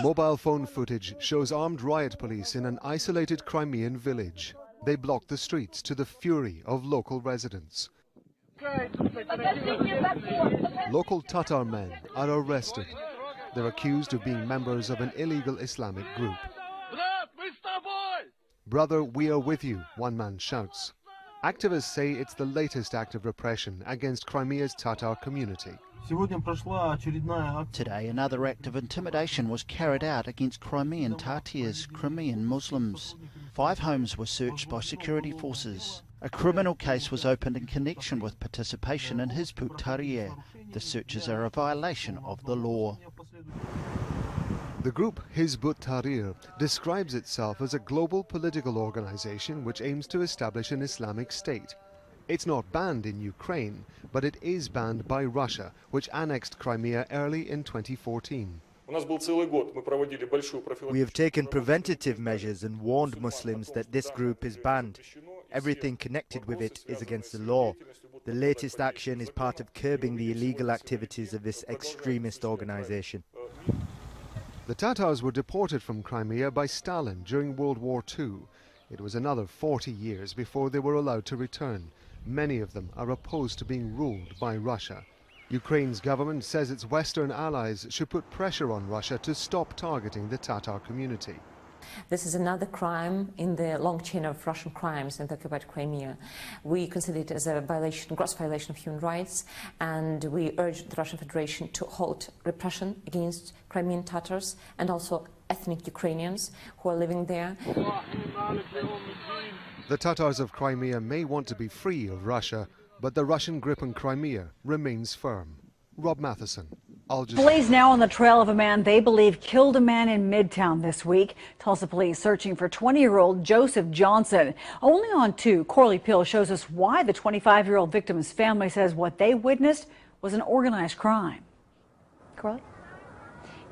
Mobile phone footage shows armed riot police in an isolated Crimean village. They blocked the streets to the fury of local residents. Local Tatar men are arrested. They're accused of being members of an illegal Islamic group. "Brother, we are with you," one man shouts. Activists say it's the latest act of repression against Crimea's Tatar community. Today, another act of intimidation was carried out against Crimean Tatars, Crimean Muslims. 5 homes were searched by security forces. A criminal case was opened in connection with participation in Hizb ut-Tahrir. The searches are a violation of the law. The group Hizb ut-Tahrir describes itself as a global political organization which aims to establish an Islamic state. It's not banned in Ukraine, but it is banned by Russia, which annexed Crimea early in 2014. We have taken preventative measures and warned Muslims that this group is banned. Everything connected with it is against the law. The latest action is part of curbing the illegal activities of this extremist organization. The Tatars were deported from Crimea by Stalin during World War II. It was another 40 years before they were allowed to return. Many of them are opposed to being ruled by Russia. Ukraine's government says its Western allies should put pressure on Russia to stop targeting the Tatar community. This is another crime in the long chain of Russian crimes in the occupied Crimea. We consider it as a violation, gross violation of human rights, and we urge the Russian Federation to halt repression against Crimean Tatars and also ethnic Ukrainians who are living there. The Tatars of Crimea may want to be free of Russia, but the Russian grip on Crimea remains firm. Rob Matheson, Al Jazeera. Police now on the trail of a man they believe killed a man in Midtown this week. Tulsa police searching for 20-year-old Joseph Johnson. Only on 2, Corley Peel shows us why the 25-year-old victim's family says what they witnessed was an organized crime. Corley?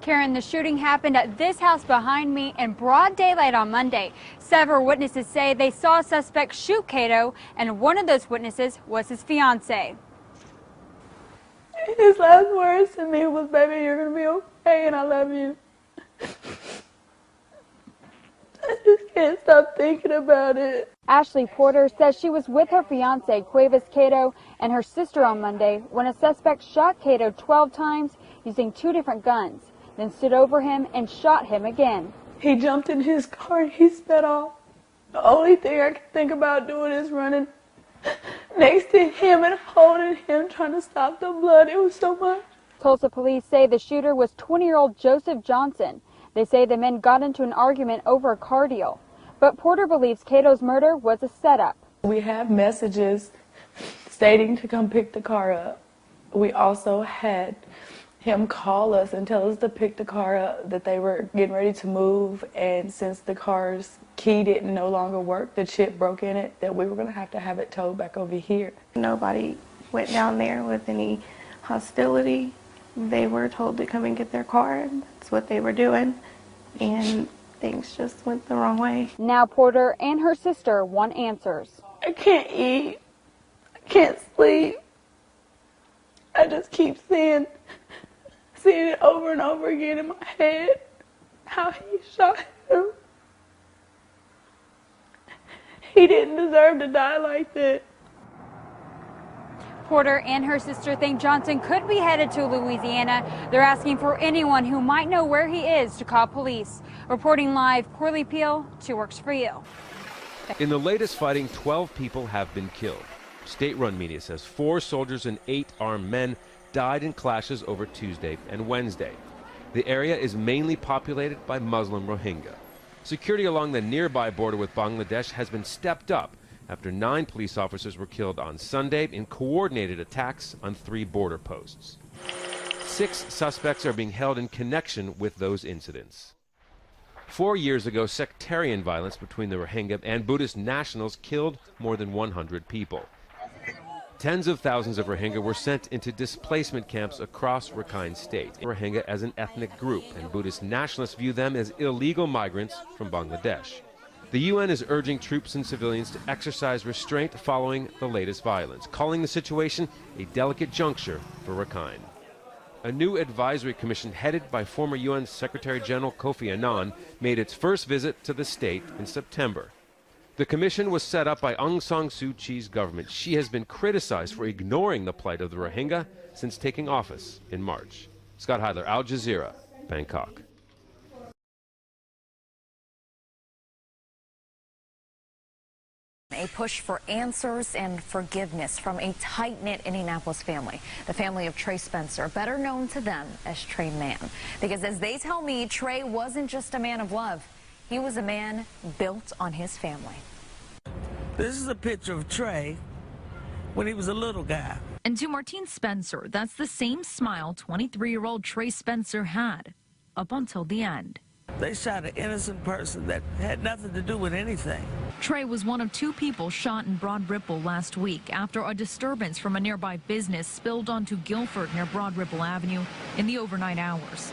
Karen, the shooting happened at this house behind me in broad daylight on Monday. Several witnesses say they saw a suspect shoot Cato, and one of those witnesses was his fiancée. His last words to me was, "Baby, you're going to be okay and I love you." I just can't stop thinking about it. Ashley Porter says she was with her fiancé, Cuevas Cato, and her sister on Monday when a suspect shot Cato 12 times using 2 different guns, then stood over him and shot him again. He jumped in his car and he sped off. The only thing I can think about doing is running next to him and holding him, trying to stop the blood. It was so much. Tulsa police say the shooter was 20-year-old Joseph Johnson. They say the men got into an argument over a car deal. But Porter believes Cato's murder was a setup. We have messages stating to come pick the car up. We also had him call us and tell us to pick the car up, that they were getting ready to move, and since the car's key didn't no longer work, the chip broke in it, that we were going to have it towed back over here. Nobody went down there with any hostility. They were told to come and get their car, and that's what they were doing, and things just went the wrong way. Now Porter and her sister want answers. I can't eat. I can't sleep. I just keep seeing it over and over again in my head, how he shot him. He didn't deserve to die like that. Porter and her sister think Johnson could be headed to Louisiana. They're asking for anyone who might know where he is to call police. Reporting live, Corley Peel, 2 Works for You. In the latest fighting, 12 people have been killed. State-run media says 4 soldiers and 8 armed men died in clashes over Tuesday and Wednesday. The area is mainly populated by Muslim Rohingya. Security along the nearby border with Bangladesh has been stepped up after 9 police officers were killed on Sunday in coordinated attacks on 3 border posts. 6 suspects are being held in connection with those incidents. 4 years ago, sectarian violence between the Rohingya and Buddhist nationals killed more than 100 people. Tens of thousands of Rohingya were sent into displacement camps across Rakhine State. Rohingya as an ethnic group, and Buddhist nationalists view them as illegal migrants from Bangladesh. The UN is urging troops and civilians to exercise restraint following the latest violence, calling the situation a delicate juncture for Rakhine. A new advisory commission headed by former UN Secretary General Kofi Annan made its first visit to the state in September. The commission was set up by Aung San Suu Kyi's government. She has been criticized for ignoring the plight of the Rohingya since taking office in March. Scott Heidler, Al Jazeera, Bangkok. A push for answers and forgiveness from a tight-knit Indianapolis family. The family of Trey Spencer, better known to them as Trey Man. Because as they tell me, Trey wasn't just a man of love. He was a man built on his family. This is a picture of Trey when he was a little guy. And to Martine Spencer, that's the same smile 23-year-old Trey Spencer had up until the end. They shot an innocent person that had nothing to do with anything. Trey was one of 2 people shot in Broad Ripple last week after a disturbance from a nearby business spilled onto Guilford near Broad Ripple Avenue in the overnight hours.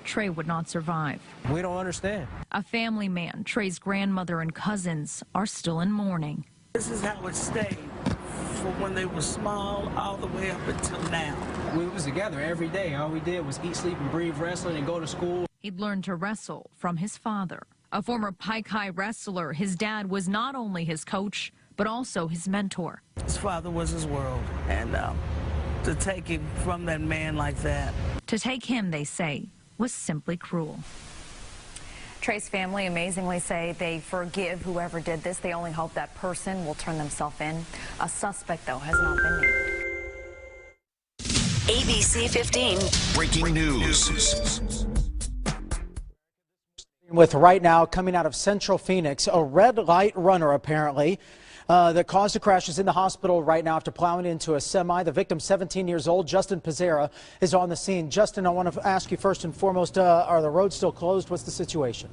Trey would not survive. We don't understand. A family man, Trey's grandmother and cousins are still in mourning. This is how it stayed from when they were small all the way up until now. We was together every day. All we did was eat, sleep, and breathe wrestling and go to school. He'd learned to wrestle from his father. A former Pike High wrestler, his dad was not only his coach, but also his mentor. His father was his world, and to take him from that man like that. To take him, they say, was simply cruel. Trey's family amazingly say they forgive whoever did this. They only hope that person will turn themselves in. A suspect, though, has not been named. ABC 15. Breaking news. With right now coming out of Central Phoenix, a red light runner apparently that caused the crash is in the hospital right now after plowing into a semi. The victim, 17 years old, Justin Pizzera, is on the scene. Justin, I want to ask you first and foremost, are the roads still closed? What's the situation?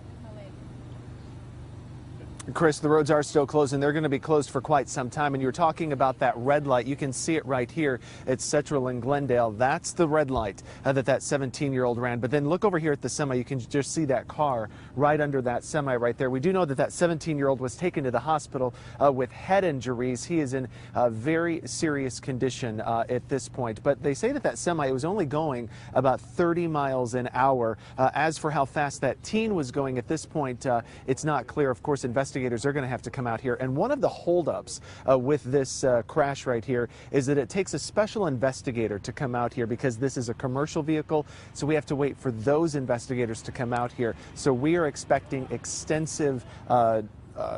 Chris, the roads are still closed, and they're going to be closed for quite some time. And you were talking about that red light. You can see it right here at Central and Glendale. That's the red light that 17-year-old ran. But then look over here at the semi. You can just see that car right under that semi right there. We do know that 17-year-old was taken to the hospital with head injuries. He is in a very serious condition at this point. But they say that semi was only going about 30 miles an hour. As for how fast that teen was going at this point, it's not clear. Of course, investigators are going to have to come out here. And one of the holdups with this crash right here is that it takes a special investigator to come out here because this is a commercial vehicle. So we have to wait for those investigators to come out here. So we are expecting extensive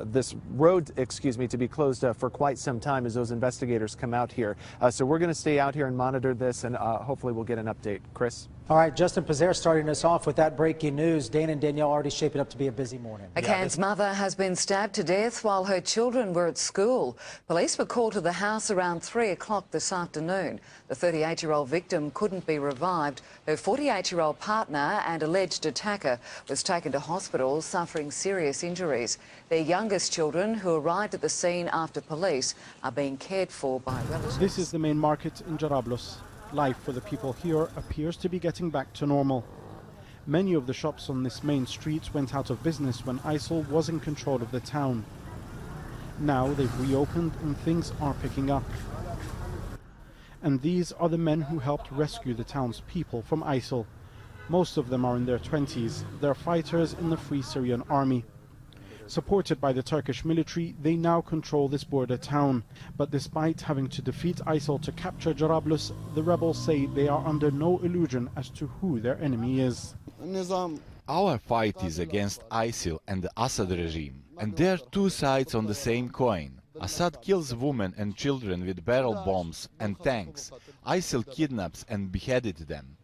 this road, to be closed for quite some time as those investigators come out here. So we're going to stay out here and monitor this, and hopefully we'll get an update. Chris? All right, Justin Pizzera starting us off with that breaking news. Dana and Danielle already shaping up to be a busy morning. A Cairns mother has been stabbed to death while her children were at school. Police were called to the house around 3 o'clock this afternoon. The 38-year-old victim couldn't be revived. Her 48-year-old partner and alleged attacker was taken to hospital suffering serious injuries. Their youngest children, who arrived at the scene after police, are being cared for by relatives. This is the main market in Jarablos. Life for the people here appears to be getting back to normal. Many of the shops on this main street went out of business when ISIL was in control of the town. Now they've reopened and things are picking up. And these are the men who helped rescue the town's people from ISIL. Most of them are in their 20s. They're fighters in the Free Syrian Army. Supported by the Turkish military, they now control this border town. But despite having to defeat ISIL to capture Jarablus, the rebels say they are under no illusion as to who their enemy is. Our fight is against ISIL and the Assad regime. And there are two sides on the same coin. Assad kills women and children with barrel bombs and tanks. ISIL kidnaps and beheaded them.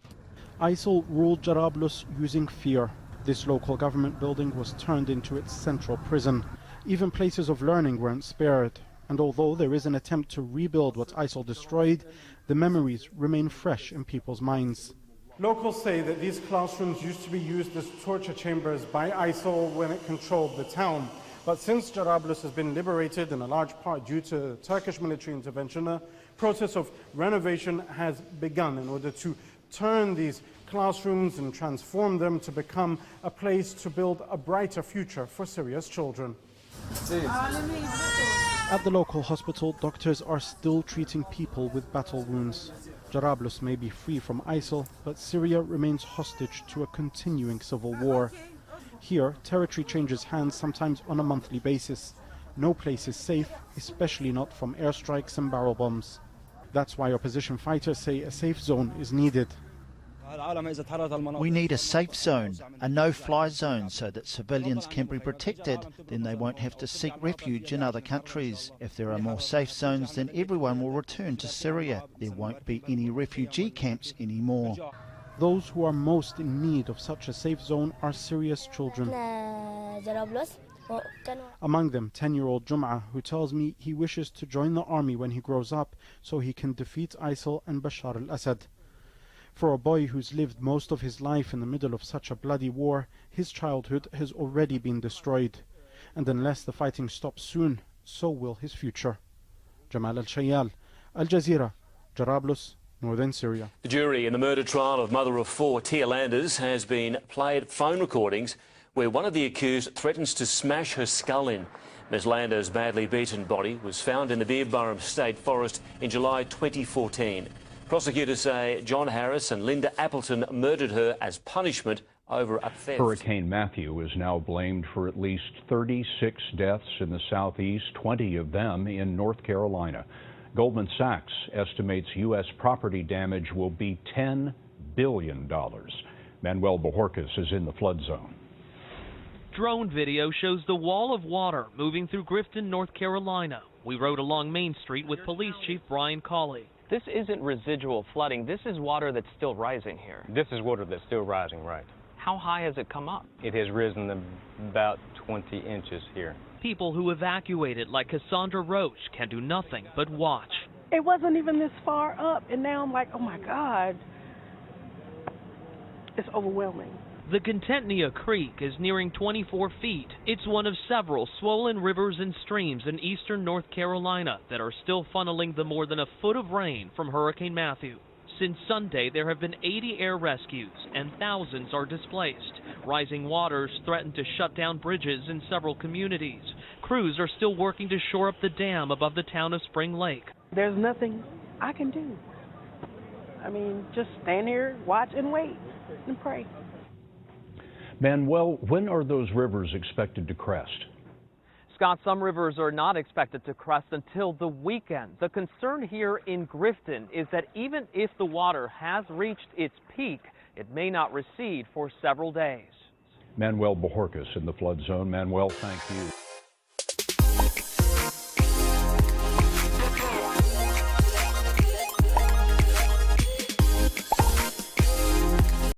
ISIL ruled Jarablus using fear. This local government building was turned into its central prison. Even places of learning weren't spared. And although there is an attempt to rebuild what ISIL destroyed, the memories remain fresh in people's minds. Locals say that these classrooms used to be used as torture chambers by ISIL when it controlled the town. But since Jarablus has been liberated, in a large part due to Turkish military intervention, a process of renovation has begun in order to turn these classrooms and transform them to become a place to build a brighter future for Syria's children. At the local hospital, doctors are still treating people with battle wounds. Jarablus may be free from ISIL, but Syria remains hostage to a continuing civil war. Here, territory changes hands sometimes on a monthly basis. No place is safe, especially not from airstrikes and barrel bombs. That's why opposition fighters say a safe zone is needed. We need a safe zone, a no-fly zone, so that civilians can be protected. Then they won't have to seek refuge in other countries. If there are more safe zones, then everyone will return to Syria. There won't be any refugee camps anymore. Those who are most in need of such a safe zone are Syria's children. Among them, 10-year-old Jum'a, who tells me he wishes to join the army when he grows up so he can defeat ISIL and Bashar al-Assad. For a boy who's lived most of his life in the middle of such a bloody war, his childhood has already been destroyed. And unless the fighting stops soon, so will his future. Jamal al-Shayal, Al Jazeera, Jarablus, Northern Syria. The jury in the murder trial of mother of four, Tia Landers, has been played phone recordings where one of the accused threatens to smash her skull in. Ms Landers' badly beaten body was found in the Beerburrum State Forest in July 2014. Prosecutors say John Harris and Linda Appleton murdered her as punishment over a theft. Hurricane Matthew is now blamed for at least 36 deaths in the southeast, 20 of them in North Carolina. Goldman Sachs estimates U.S. property damage will be $10 billion. Manuel Bojorquez is in the flood zone. Drone video shows the wall of water moving through Grifton, North Carolina. We rode along Main Street with Police Chief Brian Cawley. This isn't residual flooding. This is water that's still rising here. This is water that's still rising, right. How high has it come up? It has risen about 20 inches here. People who evacuated, like Cassandra Roach, can do nothing but watch. It wasn't even this far up, and now I'm like, oh my God. It's overwhelming. The Contentnia Creek is nearing 24 feet. It's one of several swollen rivers and streams in eastern North Carolina that are still funneling the more than a foot of rain from Hurricane Matthew. Since Sunday, there have been 80 air rescues and thousands are displaced. Rising waters threaten to shut down bridges in several communities. Crews are still working to shore up the dam above the town of Spring Lake. There's nothing I can do. I mean, just stand here, watch and wait and pray. Manuel, when are those rivers expected to crest? Scott, some rivers are not expected to crest until the weekend. The concern here in Grifton is that even if the water has reached its peak, it may not recede for several days. Manuel Bojorquez in the flood zone. Manuel, thank you.